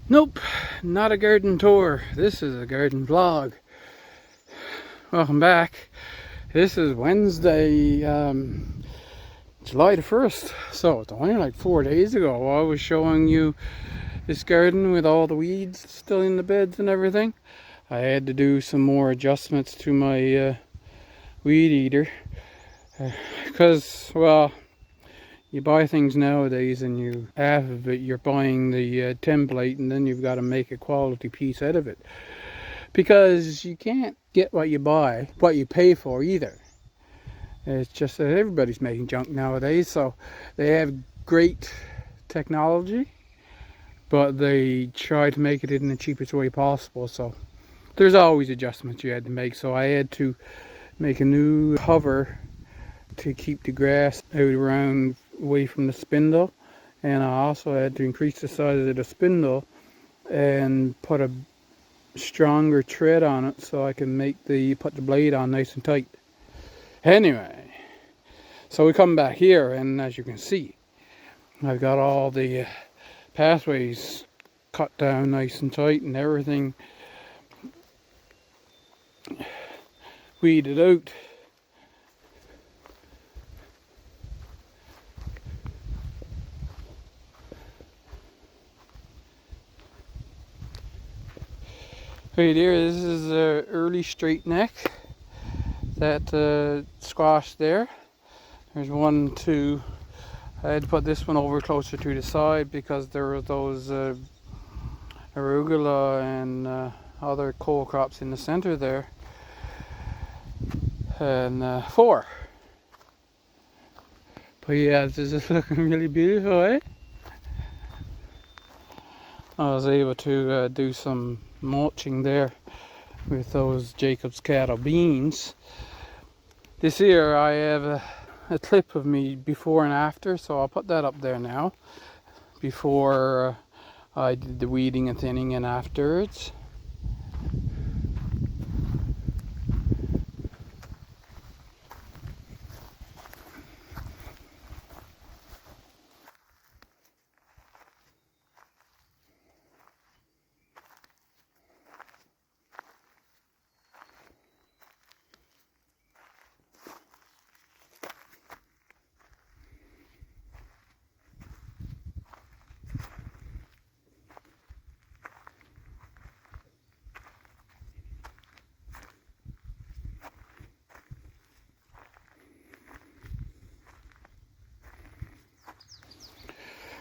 Nope, not a garden tour. This is a garden vlog. Welcome back. This is Wednesday, July the 1st. So it's only like 4 days ago I was showing you this garden with all the weeds still in the beds and everything. I had to do some more adjustments to my weed eater. Because, well, you buy things nowadays and you half of it you're buying the template, and then you've got to make a quality piece out of it, because you can't get what you buy, what you pay for either. It's just that everybody's making junk nowadays, so they have great technology, but they try to make it in the cheapest way possible. So there's always adjustments you had to make. So I had to make a new cover to keep the grass out around away from the spindle, and I also had to increase the size of the spindle and put a stronger tread on it so I can put the blade on nice and tight. Anyway, so we come back here, and as you can see, I've got all the pathways cut down nice and tight and everything weeded out. Right here, this is a early straight neck. That squash there. There's 1, 2. I had to put this one over closer to the side because there were those arugula and other cole crops in the center there. And 4. But yeah, this is looking really beautiful, eh? I was able to do some mulching there with those Jacob's cattle beans. This here I have a clip of me before and after, so I'll put that up there now. Before I did the weeding and thinning, and afterwards.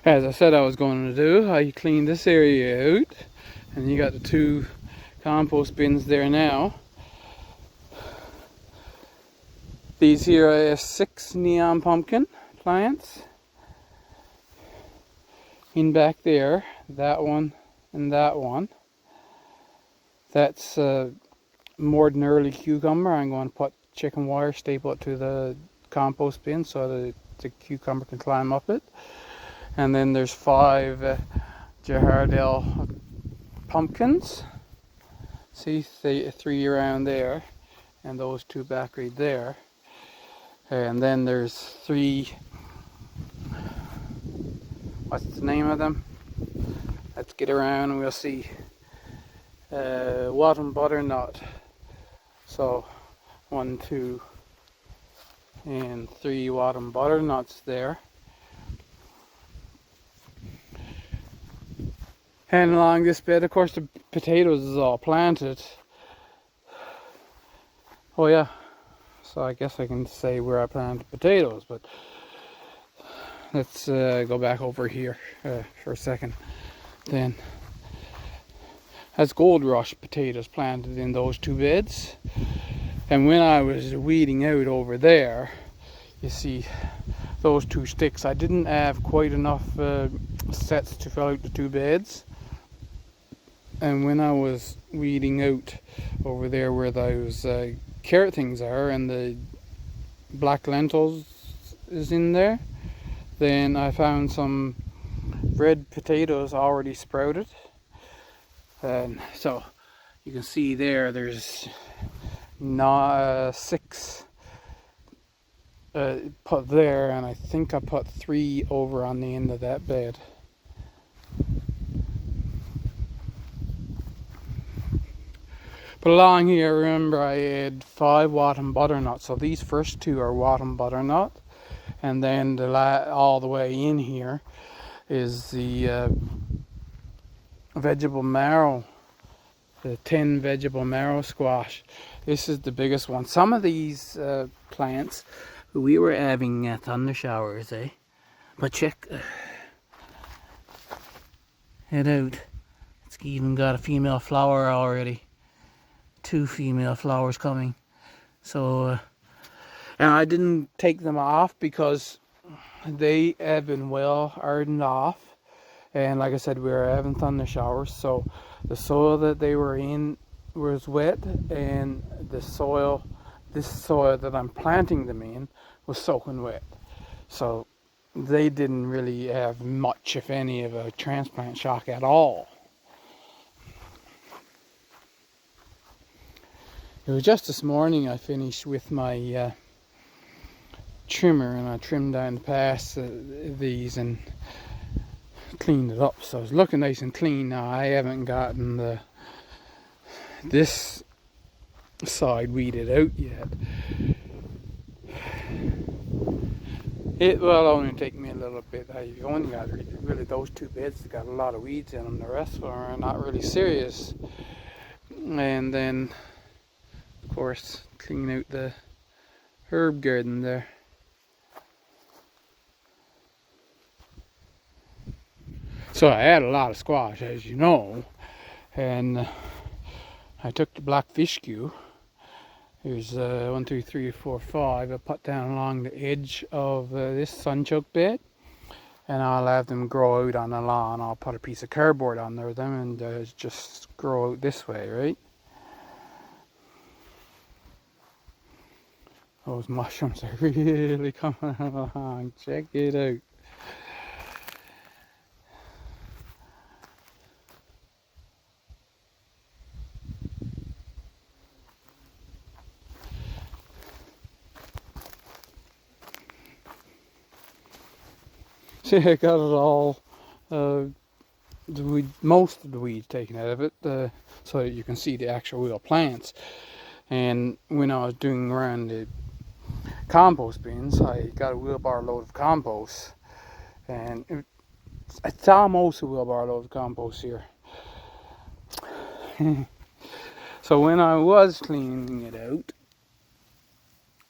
As I said I was going to do, I cleaned this area out, and you got the 2 compost bins there now. These here are 6 neon pumpkin plants in back there. That one and that one. That's more than early cucumber. I'm going to put chicken wire staple it to the compost bin so that the cucumber can climb up it. And then there's 5 Jahardale pumpkins. See, 3 around there, and those 2 back right there. And then there's 3, what's the name of them? Let's get around and we'll see. Autumn butternut. So 1, 2, and 3 autumn butternuts there. And along this bed, of course, the potatoes is all planted. Oh yeah, so I guess I can say where I planted potatoes, but let's go back over here for a second. Then that's Gold Rush potatoes planted in those 2 beds. And when I was weeding out over there, you see those 2 sticks, I didn't have quite enough sets to fill out the 2 beds. And when I was weeding out over there where those carrot things are and the black lentils is in there, then I found some red potatoes already sprouted. And so you can see there's 6 put there, and I think I put 3 over on the end of that bed. But along here, remember, I had 5 Watton butternut. So these first 2 are Watton butternut, and then all the way in here is the vegetable marrow, the 10 vegetable marrow squash. This is the biggest one. Some of these plants, we were having thunder showers, eh? But check it out. It's even got a female flower already. 2 female flowers coming. So, and I didn't take them off because they have been well hardened off. And like I said, we were having thunder showers, so the soil that they were in was wet, and this soil that I'm planting them in was soaking wet. So they didn't really have much, if any, of a transplant shock at all. It was just this morning I finished with my trimmer, and I trimmed down past these and cleaned it up, so it's looking nice and clean now. I haven't gotten this side weeded out yet. It will only take me a little bit. I only got really those 2 beds that got a lot of weeds in them. The rest of them are not really serious. And then, of course, clean out the herb garden there. So I had a lot of squash, as you know, and I took the black fish cue. Here's 1, 2, 3, 4, 5. I put down along the edge of this sunchoke bed, and I'll have them grow out on the lawn. I'll put a piece of cardboard under them and just grow out this way, right? Those mushrooms are really coming along. Check it out. See, I got it all, most of the weeds taken out of it, so that you can see the actual real plants. And when I was doing around the compost bins, I got a wheelbarrow load of compost, and it's almost a wheelbarrow load of compost here. So when I was cleaning it out,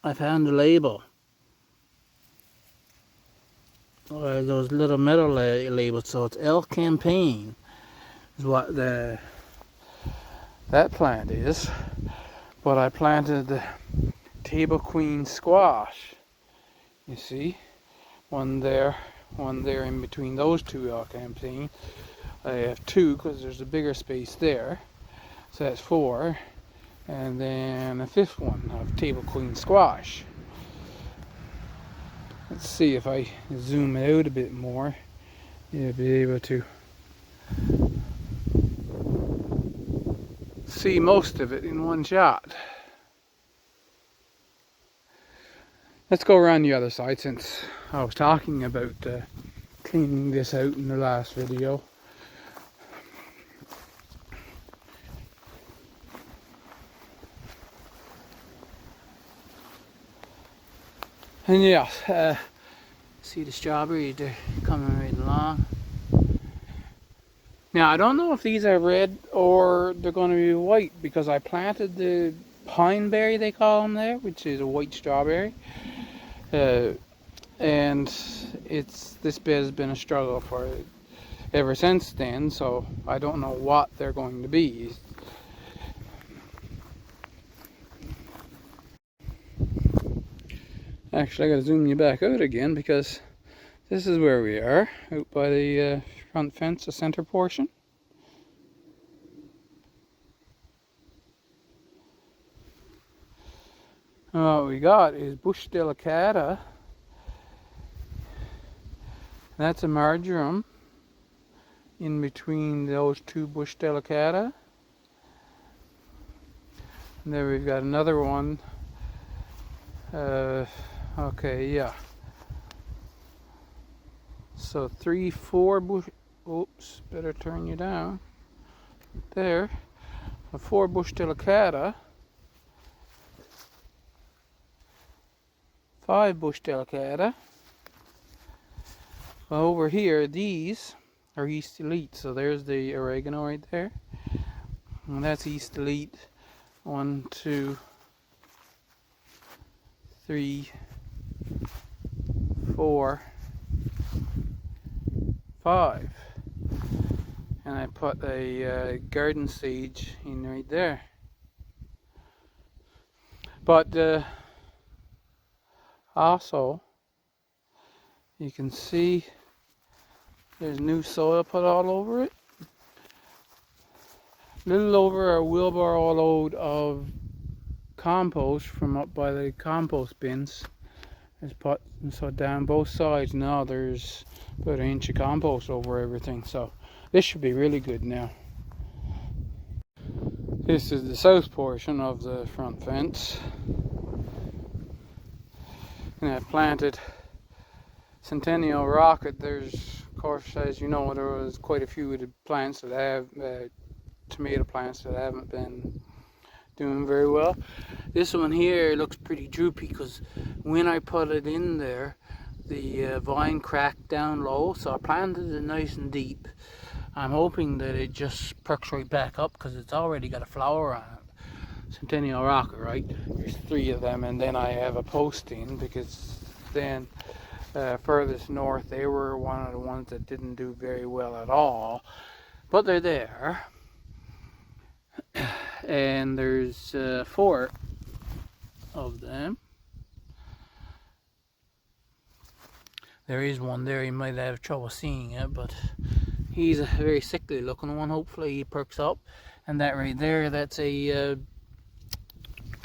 I found a label. Those little metal labels, so it's L Campaign is what that plant is. But I planted the Table Queen squash. You see, one there in between those 2 L Campaign. I have 2 because there's a bigger space there, so that's 4, and then a 5th one of Table Queen squash. Let's see if I zoom it out a bit more, you'll be able to see most of it in one shot. Let's go around the other side, since I was talking about cleaning this out in the last video. And yeah, see the strawberries, they're coming right along. Now I don't know if these are red or they're going to be white, because I planted the pineberry, they call them there, which is a white strawberry. And this bed has been a struggle for ever since then, so I don't know what they're going to be. Actually, I gotta zoom you back out again, because this is where we are, out by the front fence, the center portion. What we got is bush delicata. That's a marjoram in between those 2 bush delicata. And there we've got another one. Okay, yeah. So 3, 4 bush. Oops, better turn you down. There. a 4-bush delicata, 5-bush delicata. Well, over here, these are East Elite. So there's the oregano right there. And that's East Elite. 1, 2, 3, 4, 5. And I put a garden sage in right there. But also, you can see there's new soil put all over it. A little over a wheelbarrow load of compost from up by the compost bins is put, and so down both sides now there's about 1 inch of compost over everything. So this should be really good now. This is the south portion of the front fence. And I planted Centennial Rocket. There's, of course, as you know, there was quite a few of the plants that have tomato plants that haven't been doing very well. This one here looks pretty droopy because when I put it in there, the vine cracked down low, so I planted it nice and deep. I'm hoping that it just perks right back up because it's already got a flower on it. Centennial Rocket, right? There's 3 of them, and then I have a post in because then furthest north they were one of the ones that didn't do very well at all, but they're there. And there's 4 of them. There is one there, you might have trouble seeing it, but he's a very sickly looking one. Hopefully he perks up. And that right there, that's a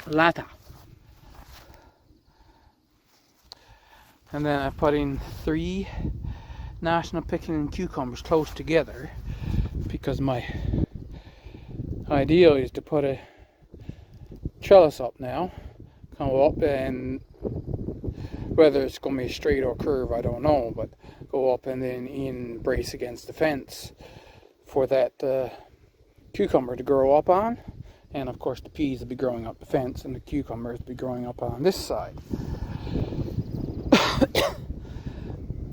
Lata. And then I put in 3 National Pickling cucumbers close together because my idea is to put a trellis up now, come up, and whether it's going to be straight or curve I don't know, but go up and then brace against the fence for that cucumber to grow up on. And of course the peas will be growing up the fence and the cucumbers will be growing up on this side.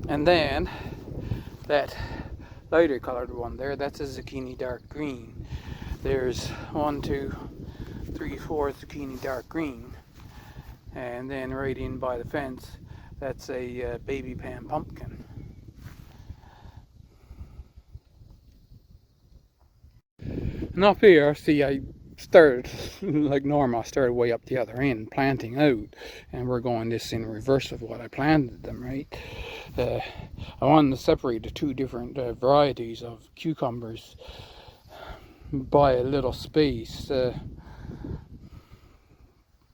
And then that lighter colored one there, that's a zucchini dark green. There's 1, 2, 3, 4 zucchini dark green. And then right in by the fence, that's a baby pan pumpkin. And up here, see, I started like normal. I started way up the other end planting out, and we're going this in reverse of what I planted them, right? I wanted to separate the 2 different varieties of cucumbers by a little space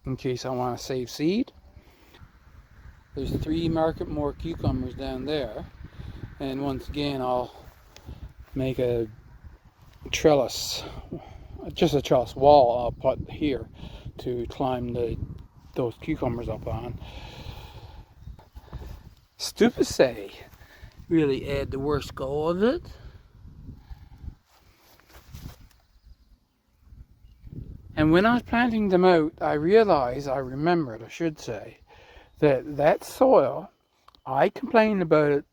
in case I want to save seed. There's 3 Marketmore cucumbers down there, and once again I'll make a trellis, just a trellis wall I'll put here to climb those cucumbers up on. Stupicet really had the worst go of it. And when I was planting them out, I remembered, that soil, I complained about it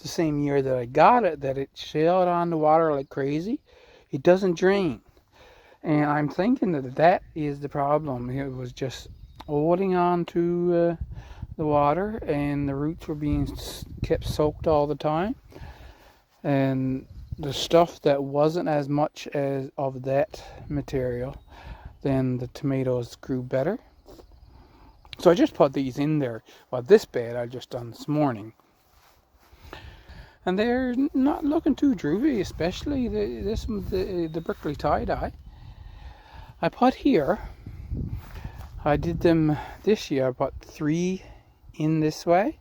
the same year that I got it, that it shelled on the water like crazy. It doesn't drain. And I'm thinking that is the problem. It was just holding on to the water, and the roots were being kept soaked all the time. And the stuff that wasn't as much as of that material, then the tomatoes grew better. So I just put these in there. Well, this bed I just done this morning, and they're not looking too droopy, especially the Brickley tie-dye. I put here, I did them this year. I put 3 in this way,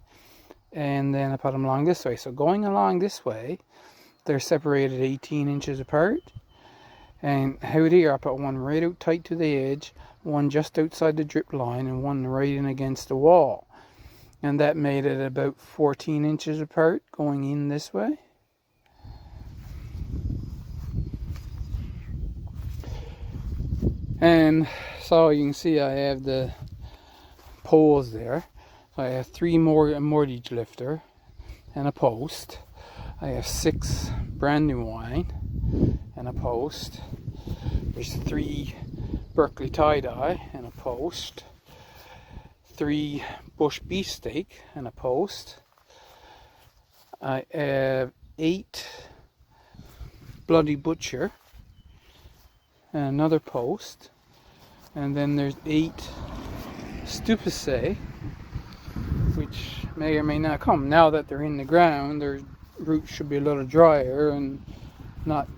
and then I put them along this way. So going along this way, they're separated 18 inches apart. And out here I put one right out tight to the edge, one just outside the drip line, and one right in against the wall. And that made it about 14 inches apart going in this way. And so you can see I have the poles there. I have 3 more mortgage lifter and a post. I have 6 Brandywine and a post. There's 3 Berkeley tie-dye and a post. 3 Bush beefsteak and a post. I have 8 Bloody Butcher and another post. And then there's 8 Stupicet, which may or may not come. Now that they're in the ground, their roots should be a little drier and not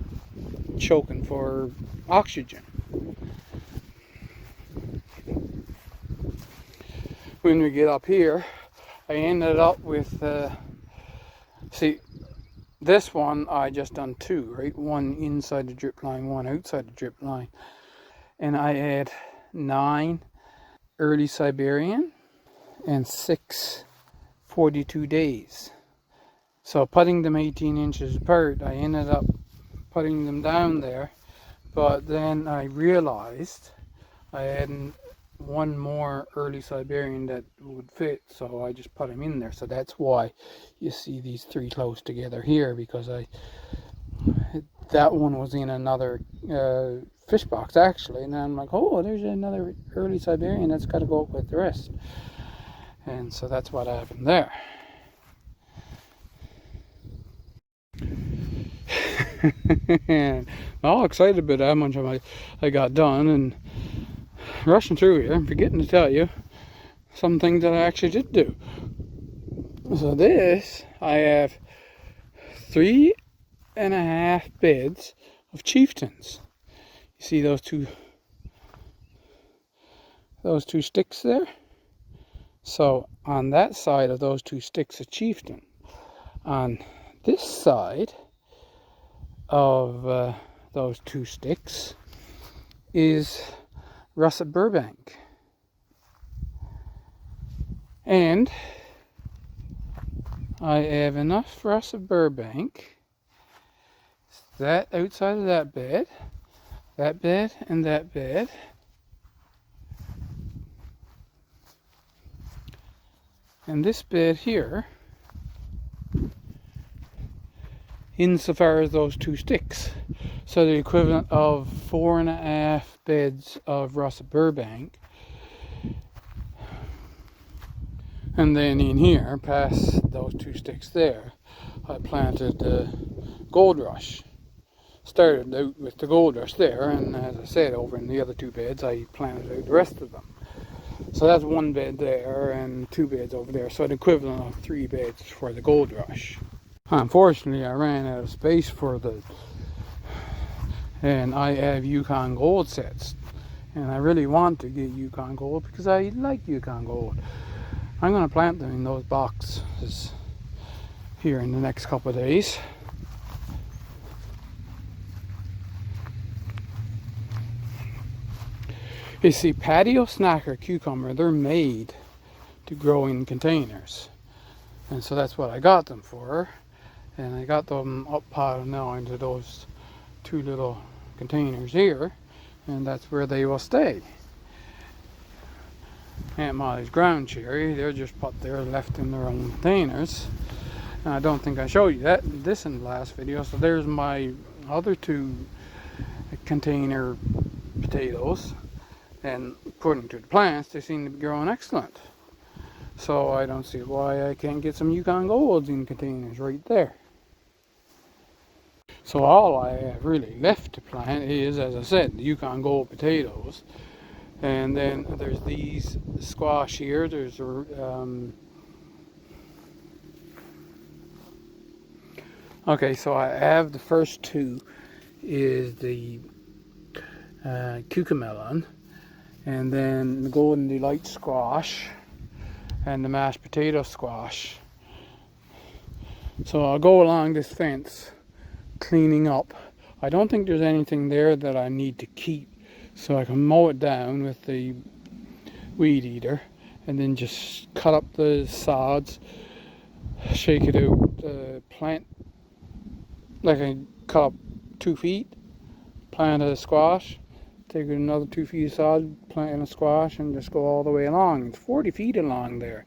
choking for oxygen. When we get up here, I ended up with, see, this one I just done 2, right? 1 inside the drip line, 1 outside the drip line. And I had 9 early Siberian and 6 42 days. So putting them 18 inches apart, I ended up putting them down there. But then I realized I hadn't 1 more early Siberian that would fit, so I just put them in there. So that's why you see these 3 close together here, because that one was in another fish box actually, and I'm like, oh, there's another early Siberian that's got to go up with the rest. And so that's what happened there. And I'm all excited about how much I got done, and rushing through here, I'm forgetting to tell you some things that I actually did do. So this, I have 3.5 beds of chieftains. You see those two sticks there? So on that side of those 2 sticks of chieftain, on this side of those 2 sticks is Russet Burbank. And I have enough Russet Burbank, that outside of that bed, and that bed. And this bed here, insofar as those 2 sticks. So the equivalent of 4.5 beds of Russet Burbank. And then in here, past those 2 sticks there, I planted Gold Rush. Started out with the Gold Rush there, and as I said, over in the other 2 beds, I planted out the rest of them. So that's 1 bed there and 2 beds over there. So the equivalent of 3 beds for the Gold Rush. Unfortunately, I ran out of space for and I have Yukon Gold sets. And I really want to get Yukon Gold because I like Yukon Gold. I'm going to plant them in those boxes here in the next couple of days. You see, patio snacker cucumber, they're made to grow in containers. And so that's what I got them for. And I got them up piled now into those 2 little containers here. And that's where they will stay. Aunt Molly's ground cherry, they're just put there, left in their own containers. And I don't think I showed you this in the last video. So there's my other 2 container potatoes. And according to the plants, they seem to be growing excellent. So I don't see why I can't get some Yukon Golds in containers right there. So all I have really left to plant is, as I said, the Yukon Gold potatoes. And then there's these squash here. There's okay, so I have the first 2 is the cucamelon, and then the Golden Delight squash, and the mashed potato squash. So I'll go along this fence cleaning up. I don't think there's anything there that I need to keep, so I can mow it down with the weed eater and then just cut up the sods, shake it out, plant, like I cut up 2 feet, plant a squash, take another 2 feet of sod, plant in a squash, and just go all the way along. It's 40 feet along there.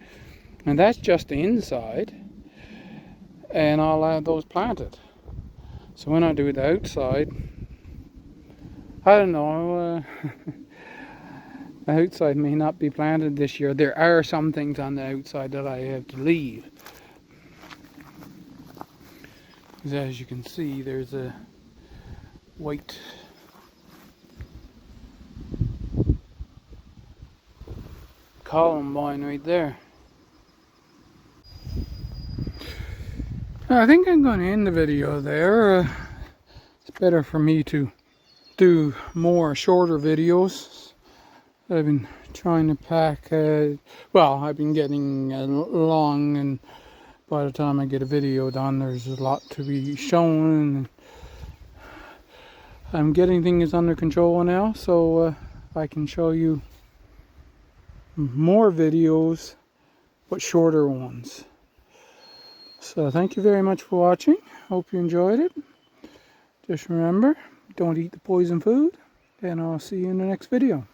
And that's just the inside. And I'll have those planted. So when I do the outside, I don't know, the outside may not be planted this year. There are some things on the outside that I have to leave. Because as you can see, there's a white columbine right there. I think I'm going to end the video there. It's better for me to do more shorter videos. I've been trying to pack, well, I've been getting long, and by the time I get a video done, there's a lot to be shown. And I'm getting things under control now, so I can show you more videos, but shorter ones. So thank you very much for watching. Hope you enjoyed it. Just remember, don't eat the poison food, and I'll see you in the next video.